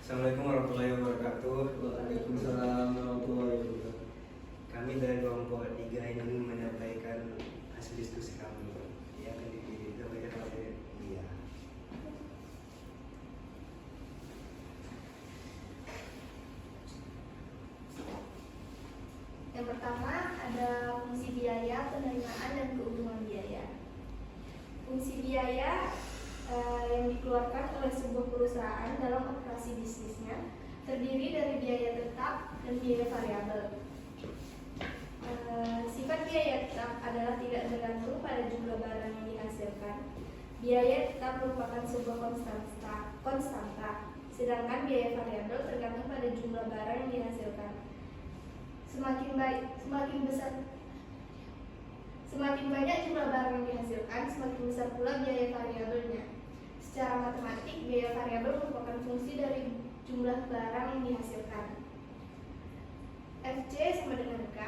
Assalamualaikum warahmatullahi wabarakatuh. Waalaikumsalam warahmatullahi wabarakatuh. Kami dari kelompok 3 ini menyampaikan hasil diskusi kami yang akan disampaikan oleh dia. Yang pertama ada fungsi biaya, penerimaan, dan keuntungan biaya. Fungsi biaya yang dikeluarkan oleh sebuah perusahaan dalam operasi bisnisnya terdiri dari biaya tetap dan biaya variabel. Sifat biaya tetap adalah tidak bergantung pada jumlah barang yang dihasilkan. Biaya tetap merupakan sebuah konstanta, sedangkan biaya variabel tergantung pada jumlah barang yang dihasilkan. Semakin banyak jumlah barang yang dihasilkan, semakin besar pula biaya variabelnya. Secara matematik, biaya variabel merupakan fungsi dari jumlah barang yang dihasilkan. Fc sama dengan K,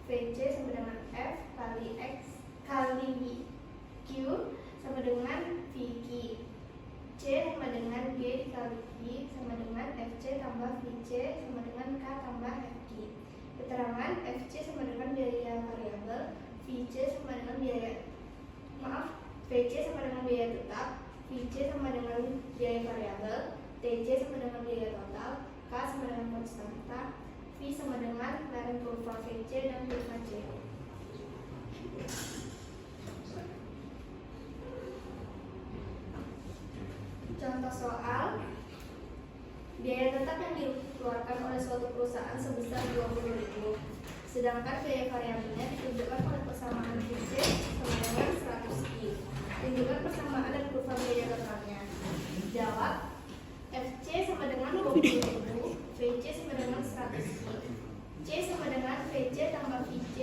Vc sama dengan F kali X kali Q sama dengan Vq. C sama dengan G dikali Q sama dengan Fc tambah Vc sama dengan K tambah Fq. Keterangan Fc sama dengan biaya variabel, Vc sama dengan Vc sama dengan biaya tetap, Vc sama dengan biaya variabel, Tc sama dengan biaya total, K sama dengan konstanta, V sama dengan lereng kurva Vc dan kurva C. Contoh soal, biaya tetap yang dikeluarkan oleh suatu perusahaan sebesar 20.000, sedangkan biaya variabelnya ditunjukkan oleh persamaan Vc sama dengan 100i. Tunjukkan persamaan dan kurva biaya totalnya. Jawab, Fc sama dengan 20.000, Vc sama dengan 100i, C sama dengan Vc tambah Vc,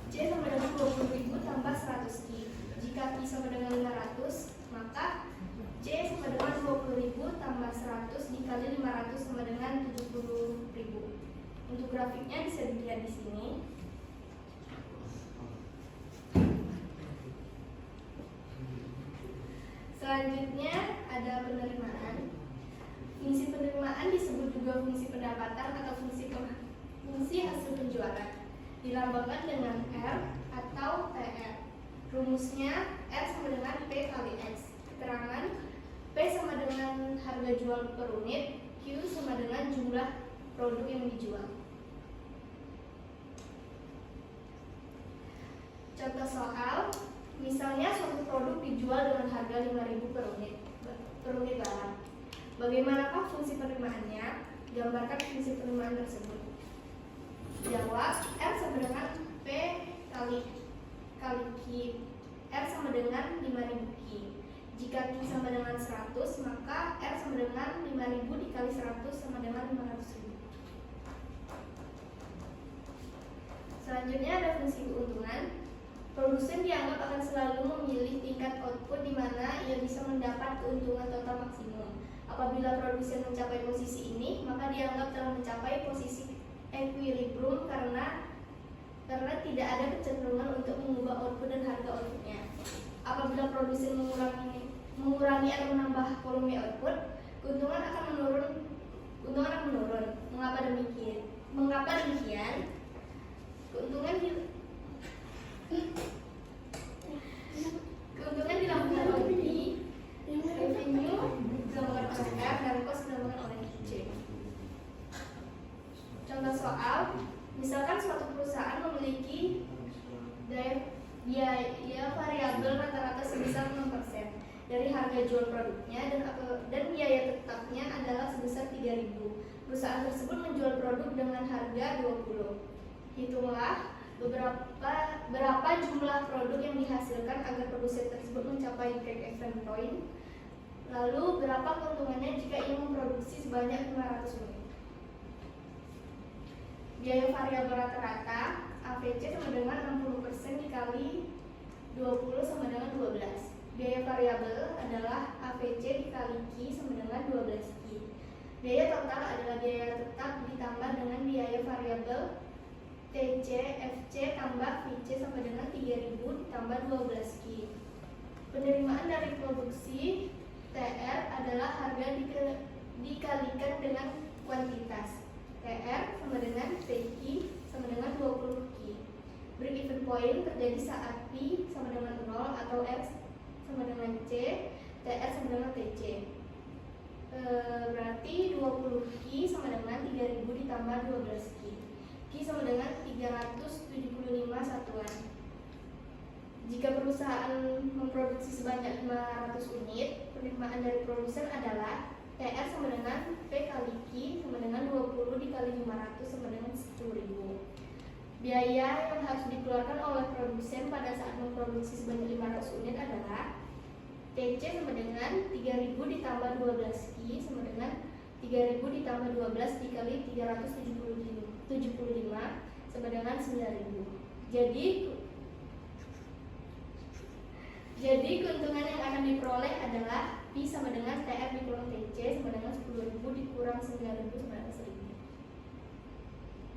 C sama dengan 20.000 tambah 100i. Jika I sama dengan 500, maka C sama dengan 20.000 tambah 100 dikali 500 sama dengan 70.000. Untuk grafiknya bisa dilihat di sini. Selanjutnya ada penerimaan. Fungsi penerimaan disebut juga fungsi pendapatan atau fungsi hasil penjualan. Dilambangkan dengan R atau TR. Rumusnya R sama dengan P kali X. Keterangan P sama dengan harga jual per unit, Q sama dengan jumlah produk yang dijual. Contoh soal, misalnya suatu produk dijual dengan harga 5.000 per unit barang. Bagaimanakah fungsi penerimaannya? Gambarkan fungsi penerimaan tersebut. Jawab, R sama dengan P kali Q. R sama dengan 5.000 Q. Jika Q sama dengan 100, maka R sama dengan 5.000 dikali 100 sama dengan 500.000. Selanjutnya ada fungsi keuntungan. Produsen dianggap akan selalu memilih tingkat output di mana ia bisa mendapat keuntungan total maksimum. Apabila produsen mencapai posisi ini, maka dianggap telah mencapai posisi equilibrium karena tidak ada kecenderungan untuk mengubah output dan harga outputnya. Apabila produsen mengurangi atau menambah volume output, keuntungan akan menurun. Mengapa demikian? Keuntungan dilambangkan oleh P, revenue dilambangkan oleh R, dan cost dilambangkan oleh C. Contoh soal, misalkan suatu perusahaan memiliki biaya variabel rata-rata sebesar 6% dari harga jual produknya dan biaya tetapnya adalah sebesar 3.000. Perusahaan tersebut menjual produk dengan harga 20. Hitunglah berapa jumlah produk yang dihasilkan agar produsen tersebut mencapai break-even point. Lalu berapa keuntungannya jika ia memproduksi sebanyak 500 unit. Biaya variabel rata-rata AVC sama dengan 60% dikali 20 sama dengan 12. Biaya variabel adalah AVC dikali Q sama dengan 12Q. Biaya total adalah biaya tetap ditambah dengan biaya variabel TC, FC tambah VC sama dengan 3.000 ditambah 12Q. Penerimaan dari produksi TR adalah harga dikalikan dengan kuantitas. TR sama dengan TQ sama dengan 20 Q. Break even point terjadi saat P sama dengan 0 atau X sama dengan C, TR sama dengan TC. Berarti 20 Q sama dengan 3000 ditambah 12 Q. Q sama dengan 375 satuan. Jika perusahaan memproduksi sebanyak 500 unit, penerimaan dari produsen adalah TR sama dengan P kali Q sama dengan 20 dikali 500 sama dengan 10.000. Biaya yang harus dikeluarkan oleh produsen pada saat memproduksi sebanyak 500 unit adalah TC sama dengan 3000 ditambah 12 Q sama dengan 3000 ditambah 12 dikali 375 sama dengan 9000. Jadi keuntungan yang akan diperoleh adalah P sama dengan TR dikurang TC sama dengan 10.000 dikurang 9.000 sama dengan 1.000.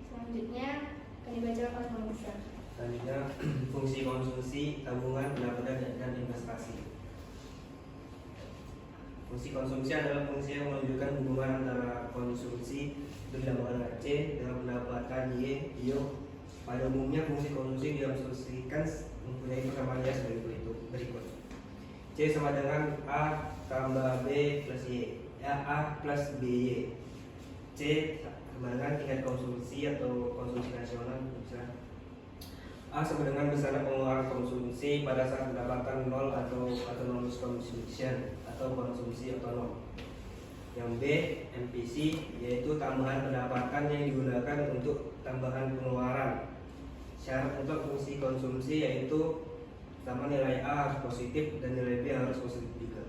Selanjutnya akan dibacakan oleh Manusia. Selanjutnya fungsi konsumsi, tabungan, pendapatan dan investasi. Fungsi konsumsi adalah fungsi yang menunjukkan hubungan antara konsumsi itu dilambangkan C dengan pendapatan Y. Pada umumnya fungsi konsumsi diasumsikan mempunyai persamaannya sebagai berikut. C sama dengan A tambah B plus Y, A plus BY. C sama dengan tingkat konsumsi atau konsumsi nasional. Bisa A sama dengan besaran pengeluaran konsumsi pada saat pendapatan nol atau autonomous consumption atau konsumsi otonom. Yang B, MPC, yaitu tambahan pendapatan yang digunakan untuk tambahan pengeluaran. Syarat untuk fungsi konsumsi yaitu pertama nilai A harus positif dan nilai B harus positif juga.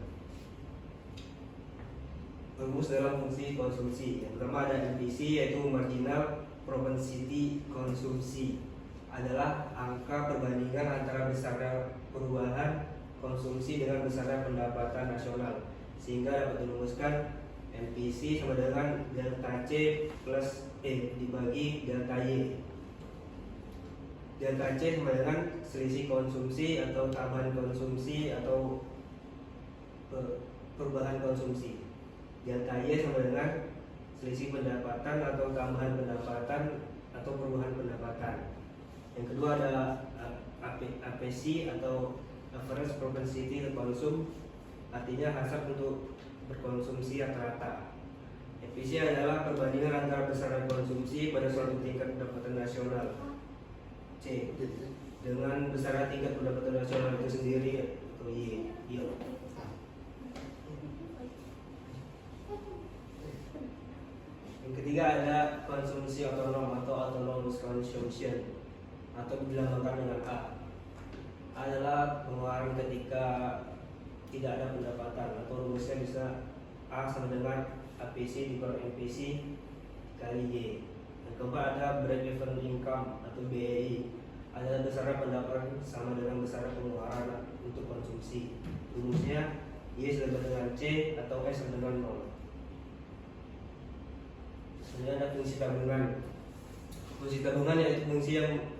Rumus dalam fungsi konsumsi. Yang pertama ada MPC yaitu marginal propensity konsumsi, adalah angka perbandingan antara besarnya perubahan konsumsi dengan besarnya pendapatan nasional, sehingga dapat dirumuskan MPC sama dengan delta C plus E dibagi delta Y. Delta C sama dengan selisih konsumsi atau tambahan konsumsi atau perubahan konsumsi. Delta Y sama dengan selisih pendapatan atau tambahan pendapatan atau perubahan pendapatan. Yang kedua ada APC atau average propensity to consume, artinya hasrat untuk berkonsumsi rata-rata. APC adalah perbandingan antara besaran konsumsi pada suatu tingkat pendapatan nasional C dengan besaran tingkat pendapatan nasional itu sendiri atau Y. Yang ketiga ada konsumsi otonom atau autonomous consumption atau dilambangkan dengan A, adalah pengeluaran ketika tidak ada pendapatan, atau rumusnya bisa A sama dengan APC dikurang MPC kali Y. Yang keempat ada break even income atau BEI, adalah besaran pendapatan sama dengan besaran pengeluaran untuk konsumsi. Rumusnya Y sama dengan C atau S sama dengan 0. Selanjutnya ada fungsi tabungan. Fungsi tabungan yaitu fungsi yang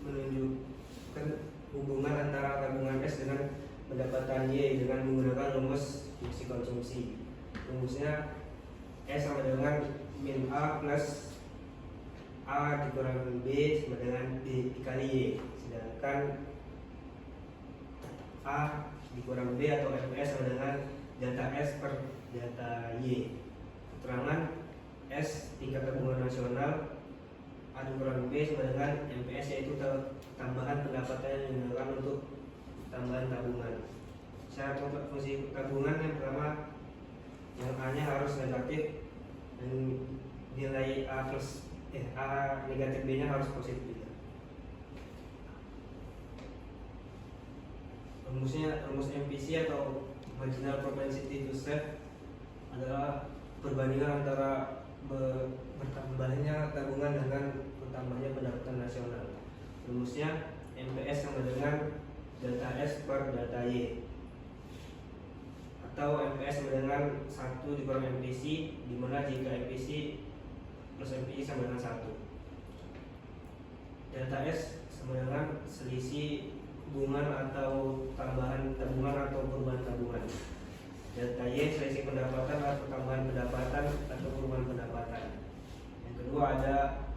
menunjukkan hubungan antara tabungan S dengan pendapatan Y dengan menggunakan rumus fungsi konsumsi. Rumusnya S sama dengan min A plus A dikurang B sama dengan B dikali Y, sedangkan A dikurang B atau FS sama dengan delta S per delta Y. Keterangan S tingkat tabungan nasional, A dikurang B sama dengan MPS yaitu tambahan pendapatan yang digunakan untuk tambahan tabungan. Syarat untuk fungsi tabungan yang pertama, yang A nya harus negatif dan nilai A negatif B nya harus positif juga. Rumus MPC atau marginal propensity to save adalah perbandingan antara bertambahnya tabungan dengan bertambahnya pendapatan nasional. Rumusnya MPS sama dengan delta S per delta Y, atau MPS sama dengan 1 dikurang MPC, di mana jika MPC plus MPC sama dengan 1. Delta S sama dengan selisih hubungan atau tambahan tabungan atau perubahan tabungan. Delta Y selisih pendapatan atau tambahan pendapatan ada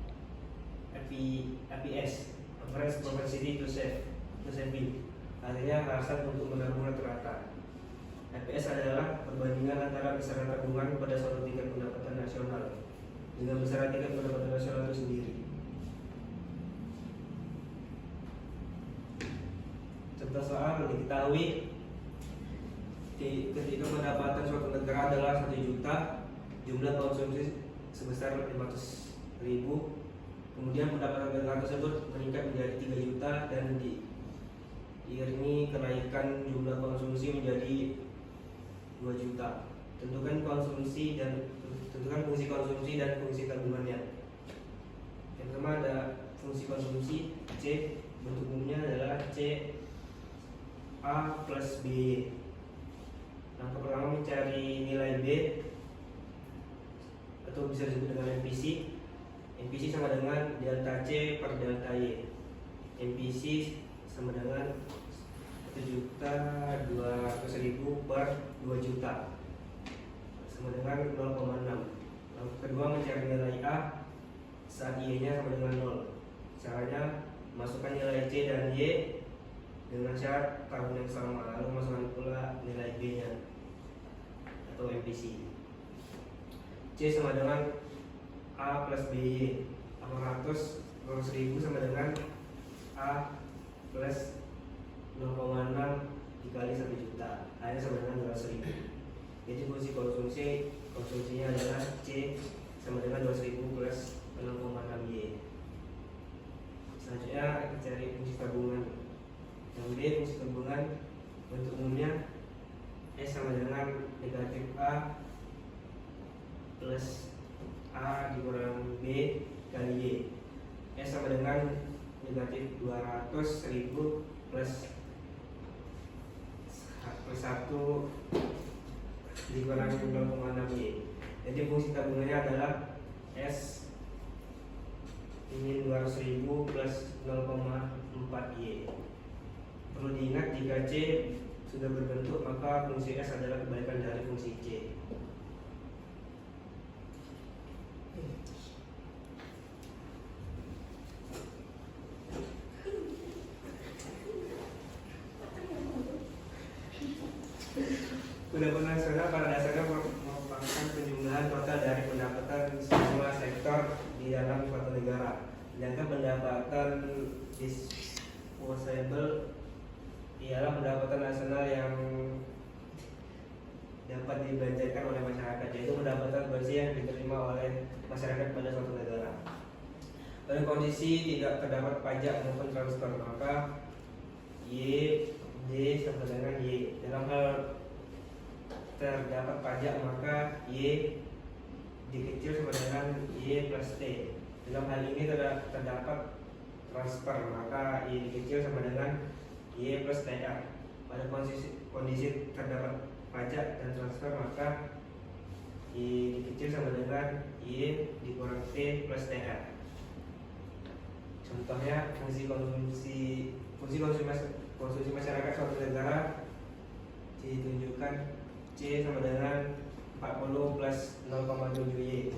APS, Average Propensity to Saving, artinya alasan untuk menabung rata-rata. APS adalah perbandingan antara besaran tabungan pada suatu tingkat pendapatan nasional dengan besaran tingkat pendapatan nasional itu sendiri. Contoh soal diketahui ketika pendapatan suatu negara adalah 1 juta, jumlah konsumsi sebesar 500.000, kemudian pendapatan negara tersebut meningkat menjadi 3 juta dan diiringi kenaikan jumlah konsumsi menjadi 2 juta. Tentukan fungsi konsumsi dan fungsi tabungannya. Yang pertama ada fungsi konsumsi C, bentuk umumnya adalah C A plus B. Langkah pertama mencari nilai B atau bisa disebut dengan MPC. MPC sama dengan delta C per delta Y. MPC sama dengan 1.200.000 per 2 juta sama dengan 0,6. Langkah kedua mencari nilai A saat Y-nya sama dengan 0. Caranya masukkan nilai C dan Y dengan syarat tahun yang sama, lalu masukkan pula nilai B-nya atau MPC. C sama dengan A plus BY, 800.000 sama dengan A plus 0,6 dikali 1 juta, A-nya sama dengan 200.000. Jadi fungsi konsumsinya adalah C sama dengan 200.000 plus 0,6 Y. Selanjutnya kita cari fungsi tabungan. Yang B, fungsi tabungan bentuk umumnya S sama dengan negatif A plus A dikurang B kali Y. S sama dengan negatif 200.000 plus 1 dikurang 0,6 Y. Jadi fungsi tabungannya adalah S ingin 200.000 plus 0,4 Y. Perlu diingat jika C sudah berbentuk maka fungsi S adalah kebalikan dari fungsi C. Pendapatan nasional pada dasarnya merupakan penjumlahan total dari pendapatan semua sektor di dalam suatu negara. Sedangkan pendapatan disposable ialah pendapatan nasional yang dapat dibelanjakan oleh masyarakat, yaitu pendapatan bersih yang diterima oleh masyarakat pada suatu negara. Pada kondisi tidak terdapat pajak maupun transfer, maka Y, D sama dengan Y. Dalam hal terdapat pajak maka Y dikecil sama dengan Y plus T. Dalam hal ini terdapat transfer maka Y dikecil sama dengan Y plus TR. Pada kondisi terdapat pajak dan transfer maka Y dikecil sama dengan Y dikurang T plus TR. Contohnya fungsi konsumsi masyarakat suatu negara ditunjukkan C sama dengan 40 plus 0,7 Y.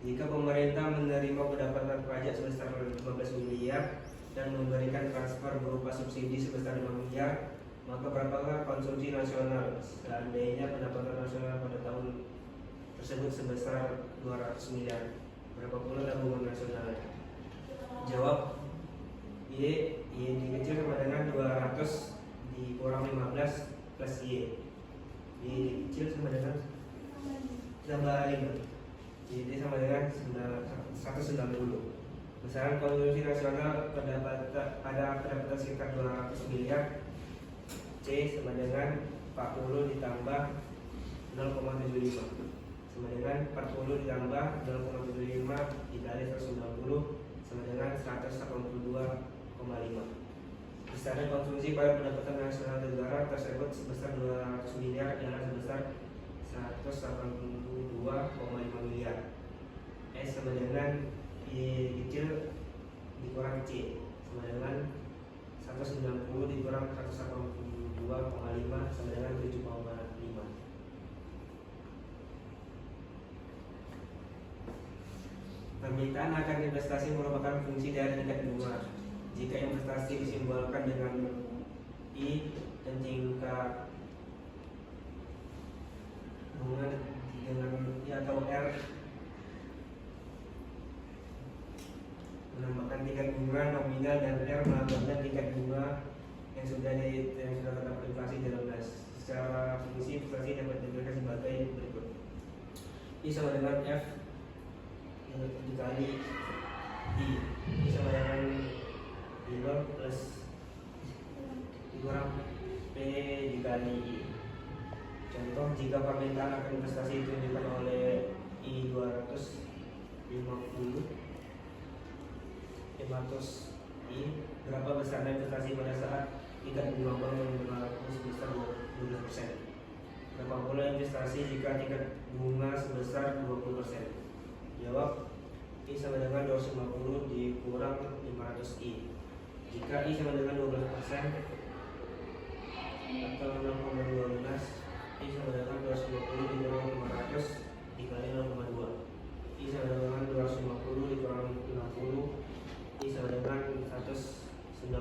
Jika pemerintah menerima pendapatan pajak sebesar 15 miliar dan memberikan transfer berupa subsidi sebesar 5 miliar, maka berapakah konsumsi nasional seandainya pendapatan nasional pada tahun tersebut sebesar 200 miliar? Berapa pula tabungan nasionalnya? Jawab Y dikecil sama dengan 200 dikurang 15 plus Y. Y dikecil sama dengan tambah 5. Y sama dengan 190. Besaran konsumsi nasional pendapatan sekitar 200 miliar. C sama dengan 40 ditambah 0,75 sama dengan 40 ditambah 0,75 dikali 190 sama dengan 182,5. Besaran konsumsi pada pendapatan nasional negara tersebut sebesar 200 miliar ialah sebesar 182,5 miliar. S sama dengan Y kecil dikurang C sama dengan 190 dikurang 182,5 sama dengan 7,5. Permintaan akan investasi merupakan fungsi dari tingkat bunga. Jika investasi disimbolkan dengan I dan tingkat bunga dengan I atau R, menambahkan tingkat bunga nominal, dan R menambahkan tingkat bunga yang sudah terdapat inflasi 13. Secara fungsi inflasi dapat diberikan sebagai berikut: I sama dengan F dikali I. I sama dengan I0 plus dikurang P dikali I. Contoh, jika permintaan akan investasi ditunjukkan oleh I 250 I, berapa besarnya investasi pada saat tingkat bunga bank yang berlaku sebesar 12%? Berapa pula investasi jika tingkat bunga sebesar 20%? Jawab, I sama dengan 250 dikurang 500 I. Jika I sama dengan 12% atau 0,12, I sama dengan 250 dikurang 500 dikali 0,2. I sama dengan 250 dikurang 50, I sama dengan 190.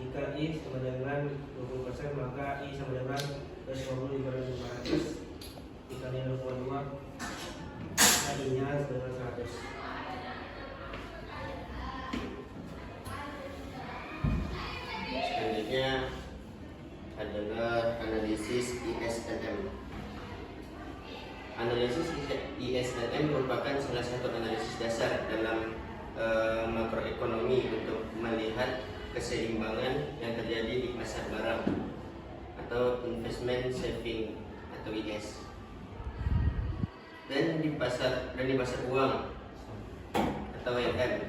Jika I sama dengan 20%, maka I sama dengan 250 dikurang 500 dikali 0,2, I-nya sama dengan 100. Selanjutnya adalah analisis ISLM. Analisis ISLM merupakan salah satu analisis dasar dalam makroekonomi untuk melihat keseimbangan yang terjadi di pasar barang atau investment saving atau IS, dan di pasar uang atau IM,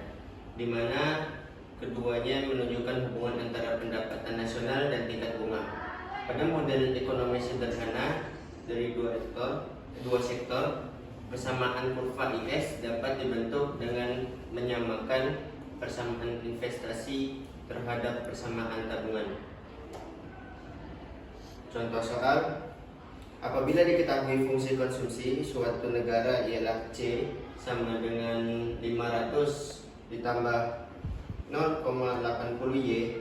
di mana keduanya menunjukkan hubungan antara pendapatan nasional dan tingkat bunga. Pada model ekonomi sederhana dari dua sektor, persamaan kurva IS dapat dibentuk dengan menyamakan persamaan investasi terhadap persamaan tabungan. Contoh soal: apabila diketahui fungsi konsumsi suatu negara ialah C sama dengan 500 ditambah 0,80 Y,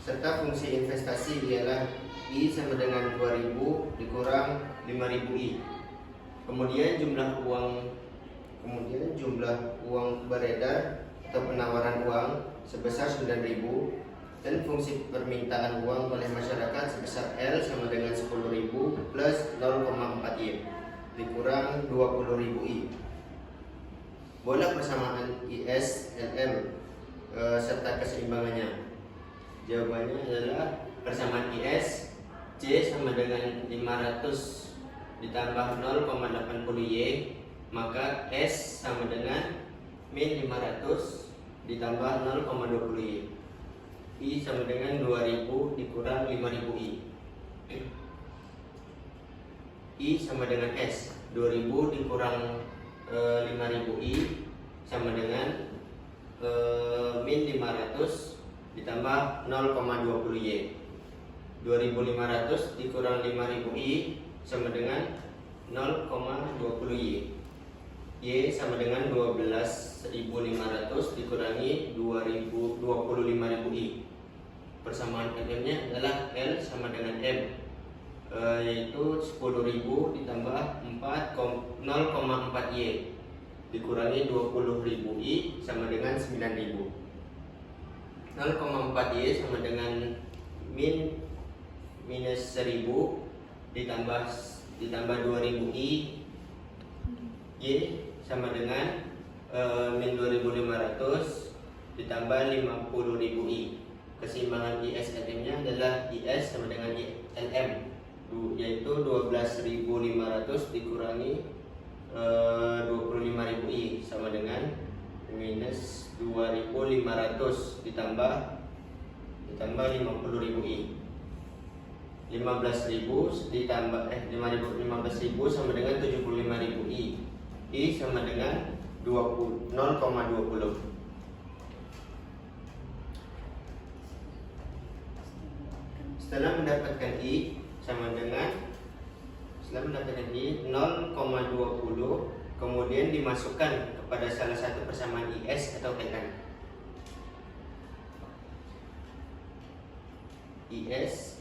serta fungsi investasi ialah I sama dengan 2000 dikurang 5000 I. Kemudian jumlah uang beredar atau penawaran uang sebesar 9000, dan fungsi permintaan uang oleh masyarakat sebesar L sama dengan 10.000 plus 0,4 Y dikurang 20.000 I. Boleh persamaan IS LM serta keseimbangannya. Jawabannya adalah persamaan IS C sama dengan 500 ditambah 0,80 Y, maka S sama dengan min 500 ditambah 0,20 Y. I sama dengan 2000 dikurang 5000 I. I sama dengan S, 2000 dikurang 5000 I sama dengan min 500 ditambah 0,20 Y. 2500 dikurang 5000 I sama dengan 0,20 Y. Y sama dengan 12.500 dikurangi 25.000 I. Persamaan M-nya adalah L sama dengan M, yaitu 10.000 ditambah 0,4 Y dikurangi 20.000 I sama dengan 9.000. 0,4 Y sama dengan minus 1000 ditambah 2000 I, Y sama dengan min 2500 ditambah 50.000 I. Keseimbangan ISLM nya adalah IS sama dengan LM, yaitu 12.500 dikurangi 25.000 I sama dengan minus 2.500 ditambah 50.000 I. 15.000 ditambah 15.000 sama dengan 75.000 I. I sama dengan 0,20. Setelah mendapatkan I 0,20, kemudian dimasukkan kepada salah satu persamaan IS atau tekan. IS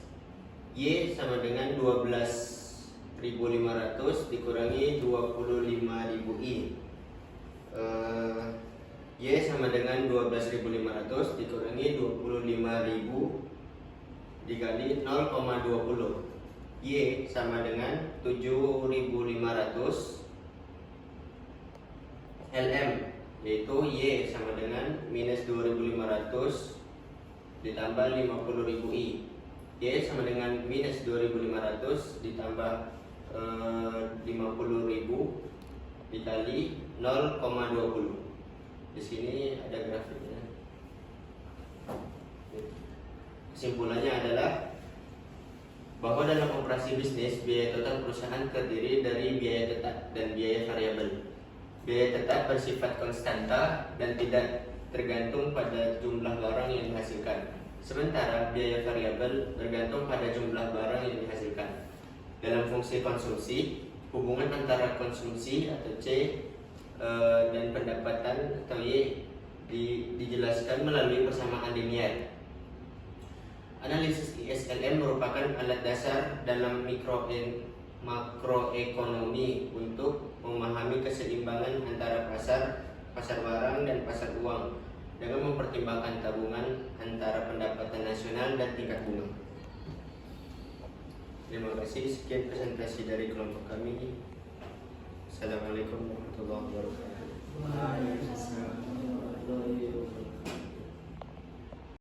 Y sama dengan 12.500 dikurangi 25.000 I. Y sama dengan 12.500 dikurangi 25.000 dikali 0,20. Y sama dengan 7.500 LM, yaitu Y sama dengan minus 2.500 ditambah 50.000 I. Y sama dengan minus 2.500 ditambah 50.000 dikali 0,20. Di sini ada grafiknya. Kesimpulannya adalah bahwa dalam operasi bisnis biaya total perusahaan terdiri dari biaya tetap dan biaya variabel. Biaya tetap bersifat konstanta dan tidak tergantung pada jumlah barang yang dihasilkan. Sementara biaya variabel bergantung pada jumlah barang yang dihasilkan. Dalam fungsi konsumsi, hubungan antara konsumsi atau C dan pendapatan atau Y dijelaskan melalui persamaan linier. Analisis ISLM merupakan alat dasar dalam makroekonomi untuk memahami keseimbangan antara pasar barang dan pasar uang dengan mempertimbangkan tabungan antara pendapatan nasional dan tingkat bunga. Terima kasih, sekian presentasi dari kelompok kami. Assalamualaikum warahmatullahi wabarakatuh. Waalaikumsalam warahmatullahi wabarakatuh.